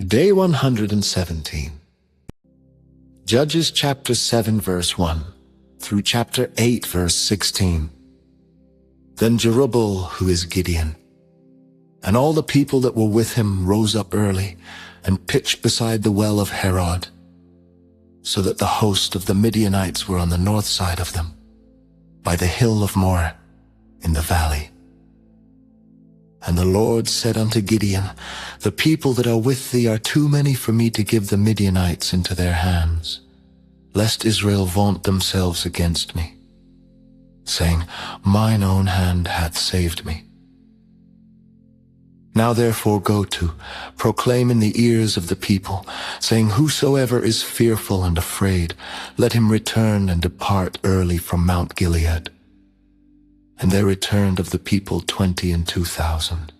Day 117. Judges chapter 7 verse 1 through chapter 8 verse 16. Then Jerubbaal, who is Gideon, and all the people that were with him rose up early and pitched beside the well of Herod, so that the host of the Midianites were on the north side of them, by the hill of Moreh in the valley. And the Lord said unto Gideon, The people that are with thee are too many for me to give the Midianites into their hands, lest Israel vaunt themselves against me, saying, Mine own hand hath saved me. Now therefore go to, proclaim in the ears of the people, saying, Whosoever is fearful and afraid, let him return and depart early from Mount Gilead. And there returned of the people 22,000,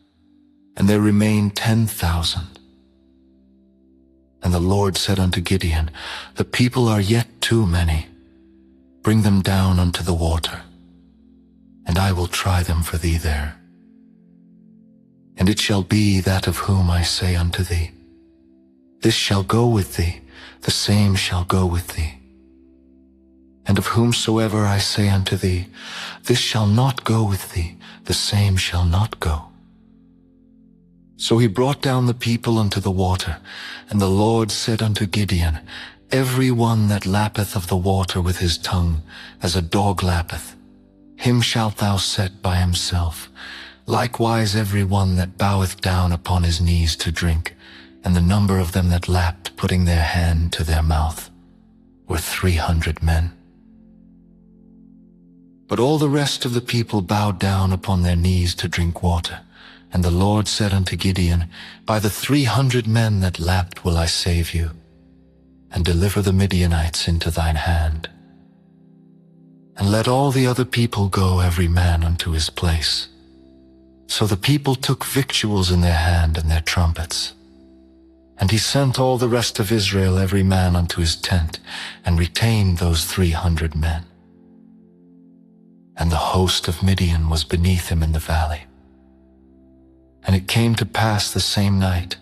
and there remained 10,000. And the Lord said unto Gideon, The people are yet too many. Bring them down unto the water, and I will try them for thee there. And it shall be that of whom I say unto thee, This shall go with thee, the same shall go with thee. And of whomsoever I say unto thee, This shall not go with thee, the same shall not go. So he brought down the people unto the water, and the Lord said unto Gideon, Every one that lappeth of the water with his tongue, as a dog lappeth, him shalt thou set by himself. Likewise every one that boweth down upon his knees to drink, and the number of them that lapped, putting their hand to their mouth, were 300 men. But all the rest of the people bowed down upon their knees to drink water. And the Lord said unto Gideon, By the 300 men that lapped will I save you, and deliver the Midianites into thine hand. And let all the other people go every man unto his place. So the people took victuals in their hand and their trumpets. And he sent all the rest of Israel every man unto his tent, and retained those 300 men. And the host of Midian was beneath him in the valley. And it came to pass the same night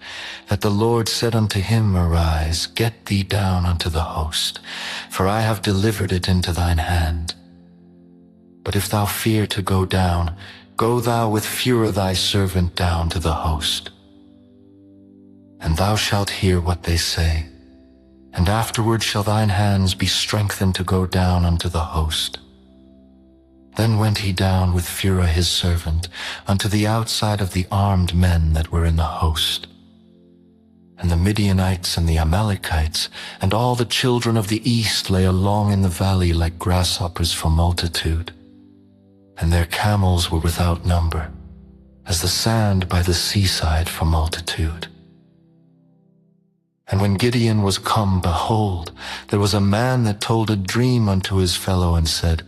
that the Lord said unto him, Arise, get thee down unto the host, for I have delivered it into thine hand. But if thou fear to go down, go thou with Phurah thy servant down to the host. And thou shalt hear what they say, and afterward shall thine hands be strengthened to go down unto the host. Then went he down with Phurah his servant unto the outside of the armed men that were in the host. And the Midianites and the Amalekites and all the children of the east lay along in the valley like grasshoppers for multitude. And their camels were without number, as the sand by the seaside for multitude. And when Gideon was come, behold, there was a man that told a dream unto his fellow, and said,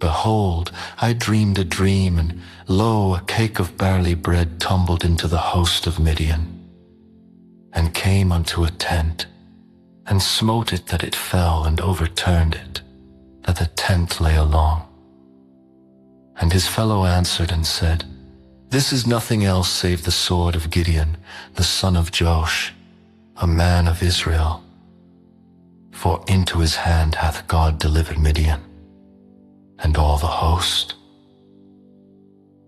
Behold, I dreamed a dream, and lo, a cake of barley bread tumbled into the host of Midian, and came unto a tent, and smote it that it fell, and overturned it, that the tent lay along. And his fellow answered and said, This is nothing else save the sword of Gideon, the son of Joash, a man of Israel. For into his hand hath God delivered Midian, and all the host.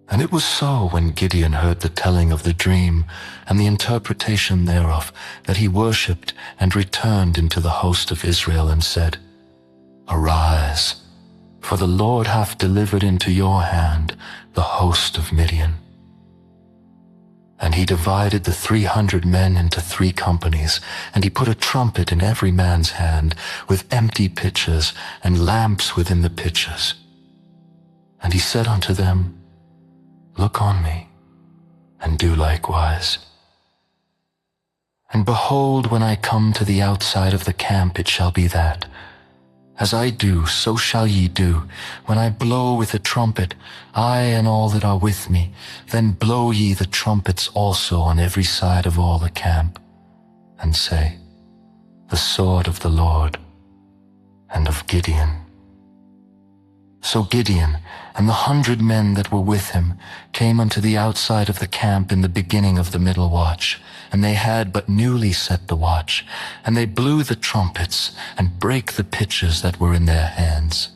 And it was so, when Gideon heard the telling of the dream and the interpretation thereof, that he worshipped and returned into the host of Israel, and said, Arise, for the Lord hath delivered into your hand the host of Midian. And he divided the 300 men into 3 companies, and he put a trumpet in every man's hand, with empty pitchers, and lamps within the pitchers. And he said unto them, Look on me, and do likewise. And behold, when I come to the outside of the camp, it shall be that, as I do, so shall ye do. When I blow with the trumpet, I and all that are with me, then blow ye the trumpets also on every side of all the camp, and say, The sword of the Lord and of Gideon. So Gideon And the 100 men that were with him came unto the outside of the camp in the beginning of the middle watch, and they had but newly set the watch, and they blew the trumpets, and brake the pitchers that were in their hands.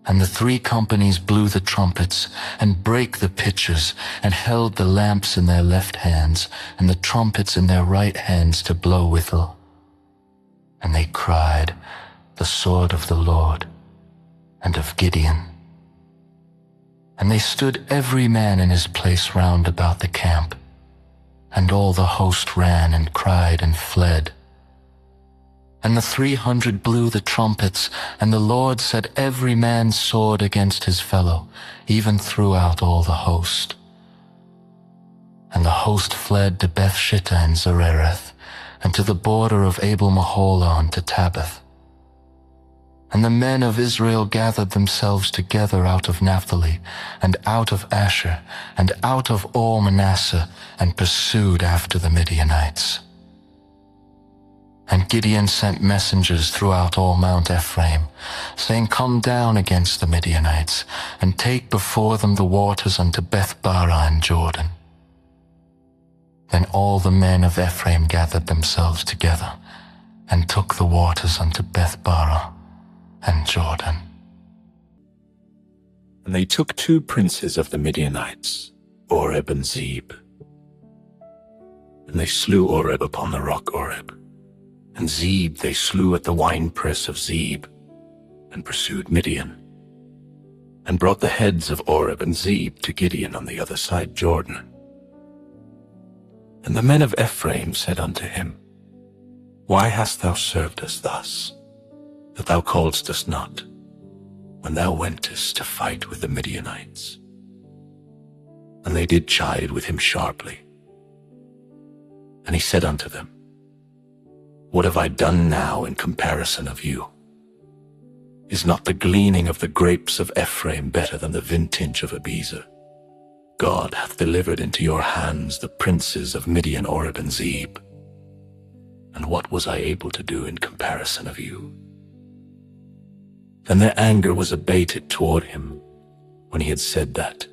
And the 3 companies blew the trumpets, and brake the pitchers, and held the lamps in their left hands, and the trumpets in their right hands to blow withal. And they cried, The sword of the Lord, and of Gideon. And they stood every man in his place round about the camp, and all the host ran and cried and fled. And the 300 blew the trumpets, and the Lord set every man's sword against his fellow, even throughout all the host. And the host fled to Bethshittah and Zerereth, and to the border of Abel-Meholah to Tabbath. And the men of Israel gathered themselves together out of Naphtali, and out of Asher, and out of all Manasseh, and pursued after the Midianites. And Gideon sent messengers throughout all Mount Ephraim, saying, Come down against the Midianites, and take before them the waters unto Beth-barah and Jordan. Then all the men of Ephraim gathered themselves together, and took the waters unto Beth-barah and Jordan. And they took 2 princes of the Midianites, Oreb and Zeeb. And they slew Oreb upon the rock Oreb, and Zeeb they slew at the winepress of Zeeb, and pursued Midian, and brought the heads of Oreb and Zeeb to Gideon on the other side Jordan. And the men of Ephraim said unto him, Why hast thou served us thus, that thou calledst us not, when thou wentest to fight with the Midianites? And they did chide with him sharply. And he said unto them, What have I done now in comparison of you? Is not the gleaning of the grapes of Ephraim better than the vintage of Abiezer? God hath delivered into your hands the princes of Midian, Oreb, and Zeeb. And what was I able to do in comparison of you? Then their anger was abated toward him when he had said that.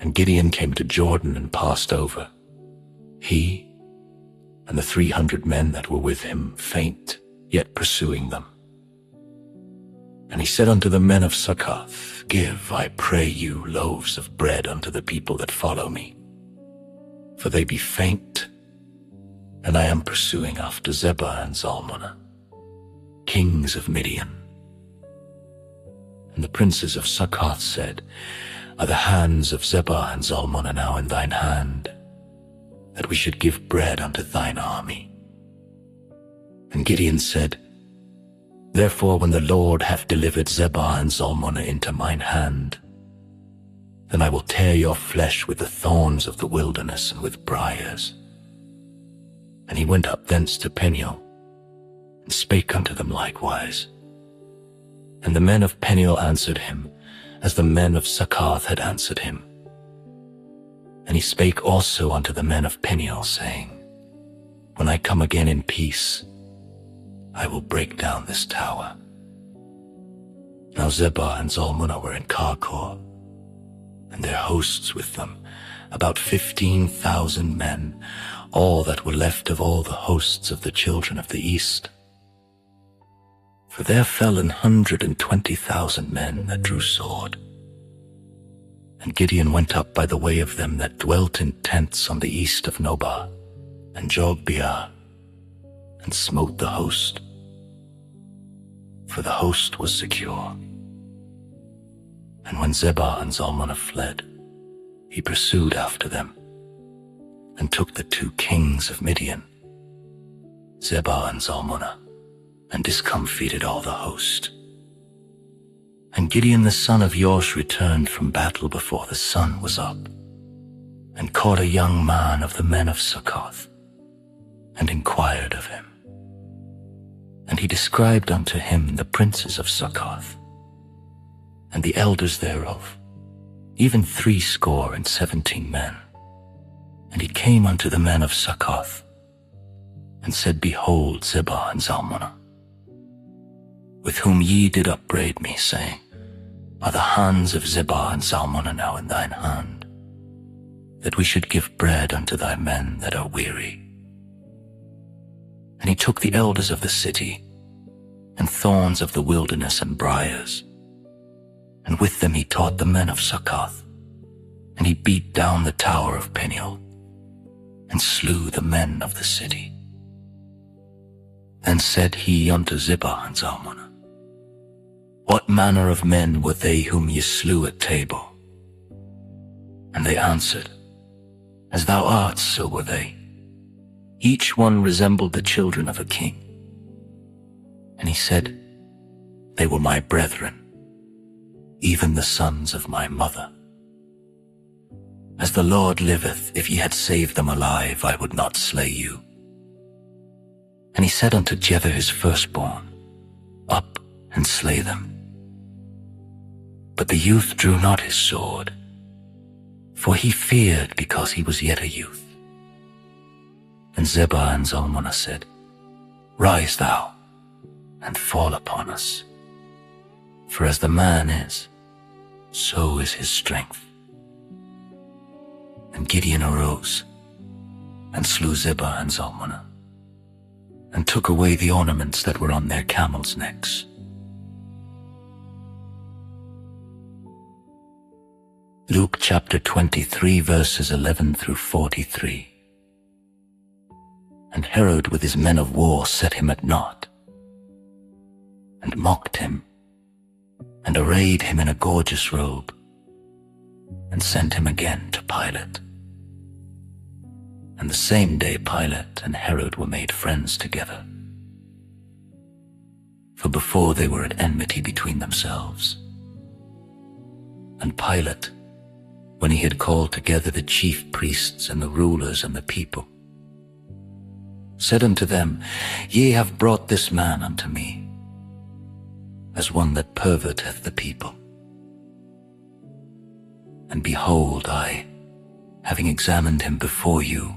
And Gideon came to Jordan and passed over, he and the 300 men that were with him, faint, yet pursuing them. And he said unto the men of Succoth, Give, I pray you, loaves of bread unto the people that follow me, for they be faint, and I am pursuing after Zebah and Zalmunna, kings of Midian. And the princes of Succoth said, Are the hands of Zebah and Zalmunna now in thine hand, that we should give bread unto thine army? And Gideon said, Therefore when the Lord hath delivered Zebah and Zalmunna into mine hand, then I will tear your flesh with the thorns of the wilderness and with briars. And he went up thence to Peniel, and spake unto them likewise. And the men of Peniel answered him, as the men of Succoth had answered him. And he spake also unto the men of Peniel, saying, When I come again in peace, I will break down this tower. Now Zebah and Zalmunna were in Karkor, and their hosts with them, about 15,000 men, all that were left of all the hosts of the children of the east. For there fell 120,000 men that drew sword. And Gideon went up by the way of them that dwelt in tents on the east of Nobah, and Jogbeah, and smote the host, for the host was secure. And when Zebah and Zalmunna fled, he pursued after them, and took the 2 kings of Midian, Zebah and Zalmunna, and discomfited all the host. And Gideon the son of Joash returned from battle before the sun was up, and caught a young man of the men of Succoth, and inquired of him. And he described unto him the princes of Succoth, and the elders thereof, even 70 men. And he came unto the men of Succoth, and said, Behold Zebah and Zalmunna, with whom ye did upbraid me, saying, Are the hands of Zebah and Zalmunna now in thine hand, that we should give bread unto thy men that are weary? And he took the elders of the city, and thorns of the wilderness and briars, and with them he taught the men of Succoth, and he beat down the tower of Peniel, and slew the men of the city. Then said he unto Zebah and Zalmunna, What manner of men were they whom ye slew at Tabor? And they answered, As thou art, so were they. Each one resembled the children of a king. And he said, They were my brethren, even the sons of my mother. As the Lord liveth, if ye had saved them alive, I would not slay you. And he said unto Jether his firstborn, Up and slay them. But the youth drew not his sword, for he feared because he was yet a youth. And Zebah and Zalmunna said, Rise thou, and fall upon us. For as the man is, so is his strength. And Gideon arose, and slew Zebah and Zalmunna, and took away the ornaments that were on their camels' necks. Luke chapter 23, verses 11 through 43. And Herod with his men of war set him at naught, and mocked him, and arrayed him in a gorgeous robe, and sent him again to Pilate. And the same day Pilate and Herod were made friends together. For before they were at enmity between themselves. And Pilate, when he had called together the chief priests and the rulers and the people, said unto them, Ye have brought this man unto me, as one that perverteth the people. And behold, I, having examined him before you,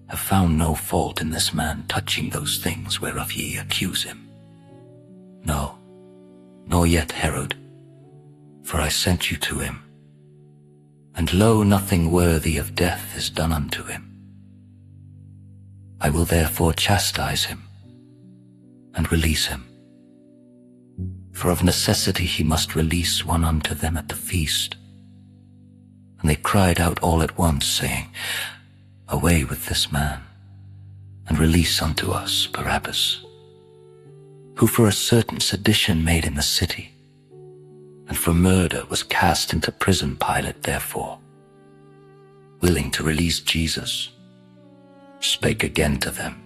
have found no fault in this man touching those things whereof ye accuse him. No, nor yet Herod, for I sent you to him. And lo, nothing worthy of death is done unto him. I will therefore chastise him, and release him. For of necessity he must release one unto them at the feast. And they cried out all at once, saying, Away with this man, and release unto us Barabbas, who for a certain sedition made in the city, and for murder was cast into prison. Pilate therefore, willing to release Jesus, spake again to them.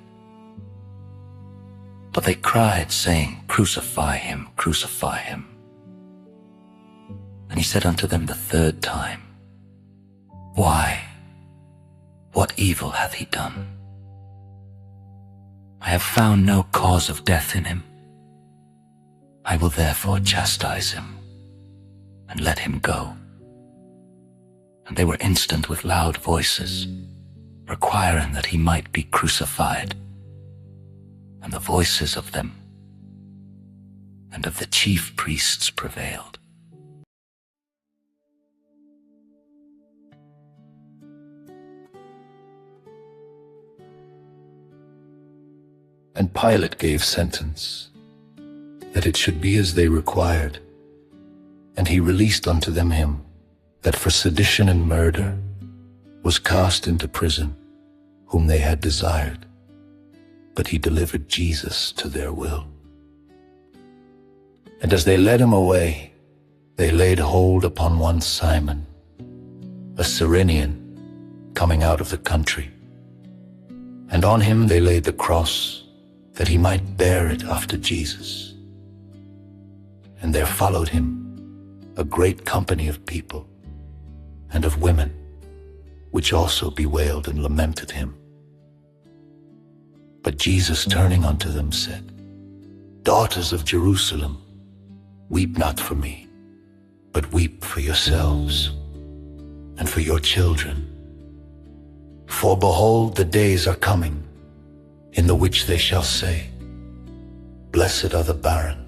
But they cried, saying, Crucify him, crucify him. And he said unto them the third time, Why? What evil hath he done? I have found no cause of death in him. I will therefore chastise him, and let him go. And they were instant with loud voices, requiring that he might be crucified. And the voices of them and of the chief priests prevailed. And Pilate gave sentence, that it should be as they required. And he released unto them him that for sedition and murder was cast into prison, whom they had desired. But he delivered Jesus to their will. And as they led him away, they laid hold upon one Simon, a Cyrenian, coming out of the country. And on him they laid the cross, that he might bear it after Jesus. And there followed him a great company of people, and of women, which also bewailed and lamented him. But Jesus, turning unto them, said, Daughters of Jerusalem, weep not for me, but weep for yourselves, and for your children. For behold, the days are coming, in the which they shall say, Blessed are the barren,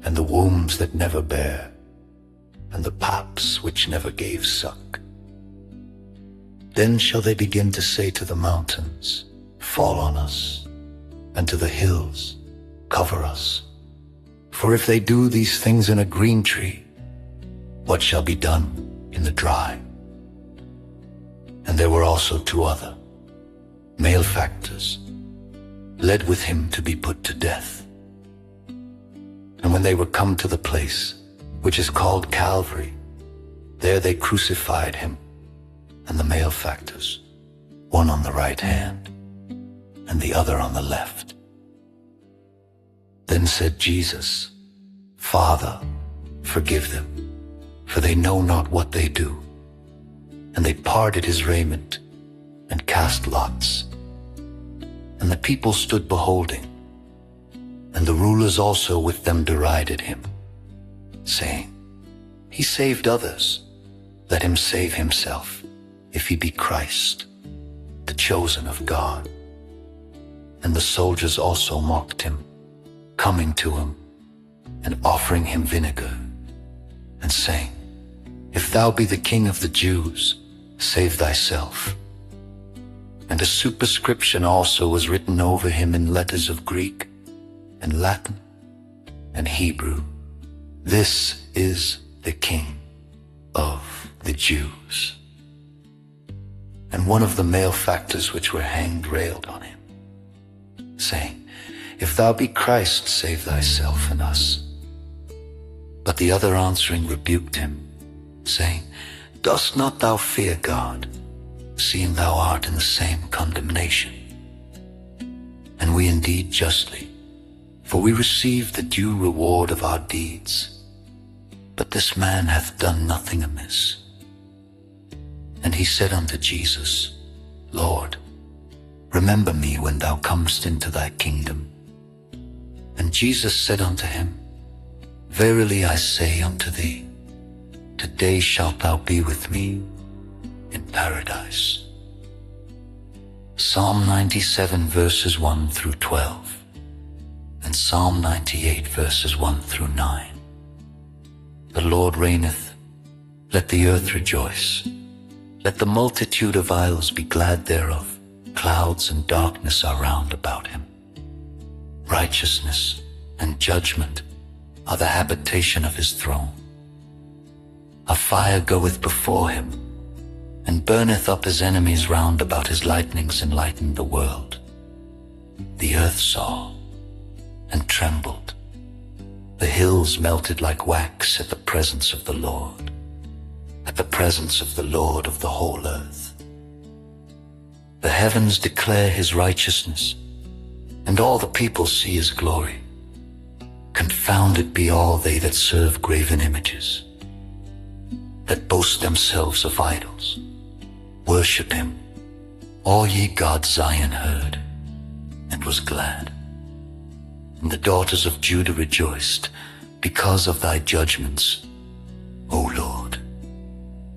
and the wombs that never bare, and the paps which never gave suck. Then shall they begin to say to the mountains, Fall on us, and to the hills, Cover us. For if they do these things in a green tree, what shall be done in the dry? And there were also 2 other malefactors, led with him to be put to death. And when they were come to the place which is called Calvary, there they crucified him and the malefactors, one on the right hand and the other on the left. Then said Jesus, Father, forgive them, for they know not what they do. And they parted his raiment and cast lots. And the people stood beholding, and the rulers also with them derided him, saying, He saved others, let him save himself, if he be Christ, the chosen of God. And the soldiers also mocked him, coming to him, and offering him vinegar, and saying, If thou be the King of the Jews, save thyself. And a superscription also was written over him in letters of Greek, and Latin, and Hebrew, This is the King of the Jews. And one of the malefactors which were hanged railed on him, saying, If thou be Christ, save thyself and us. But the other answering rebuked him, saying, Dost not thou fear God, seeing thou art in the same condemnation? And we indeed justly, for we receive the due reward of our deeds. But this man hath done nothing amiss. And he said unto Jesus, Lord, remember me when thou comest into thy kingdom. And Jesus said unto him, Verily I say unto thee, today shalt thou be with me in paradise. Psalm 97 verses 1 through 12, and Psalm 98 verses 1 through 9. The Lord reigneth, let the earth rejoice. Let the multitude of isles be glad thereof. Clouds and darkness are round about him. Righteousness and judgment are the habitation of his throne. A fire goeth before him, and burneth up his enemies round about. His lightnings enlightened the world. The earth saw and trembled. The hills melted like wax at the presence of the Lord, at the presence of the Lord of the whole earth. The heavens declare his righteousness, and all the people see his glory. Confounded be all they that serve graven images, that boast themselves of idols. Worship him. All ye gods Zion heard, and was glad. And the daughters of Judah rejoiced because of thy judgments, O Lord.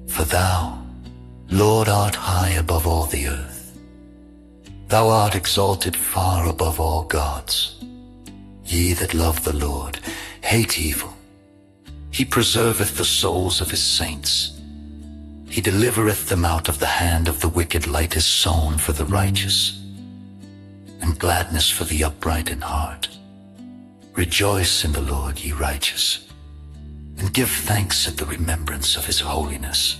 For thou, Lord, art high above all the earth. Thou art exalted far above all gods. Ye that love the Lord hate evil. He preserveth the souls of his saints. He delivereth them out of the hand of the wicked. Light is sown for the righteous, and gladness for the upright in heart. Rejoice in the Lord, ye righteous, and give thanks at the remembrance of his holiness.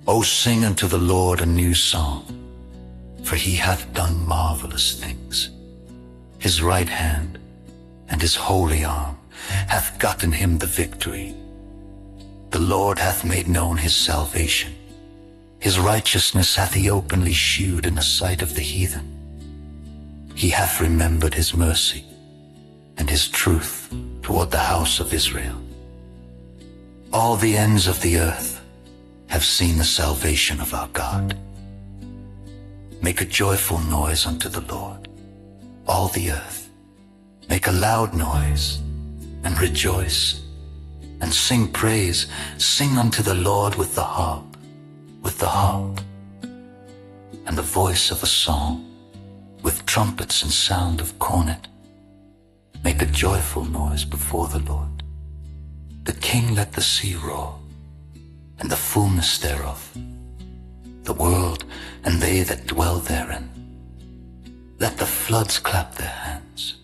O sing unto the Lord a new song, for he hath done marvelous things. His right hand and his holy arm hath gotten him the victory. The Lord hath made known his salvation. His righteousness hath he openly shewed in the sight of the heathen. He hath remembered his mercy and his truth toward the house of Israel. All the ends of the earth have seen the salvation of our God. Make a joyful noise unto the Lord, all the earth. Make a loud noise and rejoice, and sing praise. Sing unto the Lord with the harp, and the voice of a song, with trumpets and sound of cornet. Make a joyful noise before the Lord. The King let the sea roar, and the fullness thereof, the world and they that dwell therein. Let the floods clap their hands.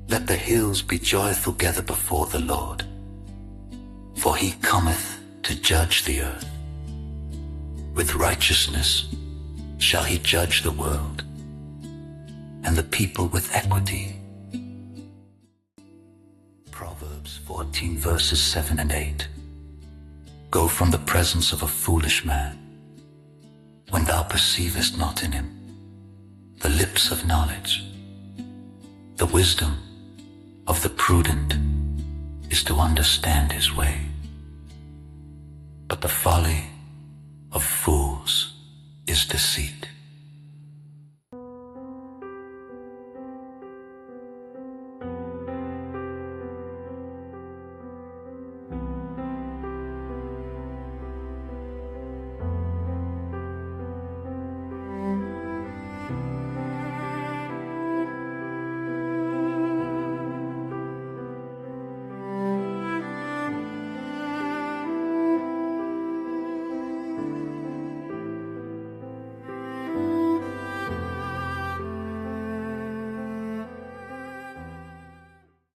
Let the hills be joyful together before the Lord. For he cometh to judge the earth. With righteousness shall he judge the world, and the people with equity. Proverbs 14 verses 7 and 8. Go from the presence of a foolish man, when thou perceivest not in him the lips of knowledge. The wisdom of the prudent is to understand his way, but the folly of fools is deceit.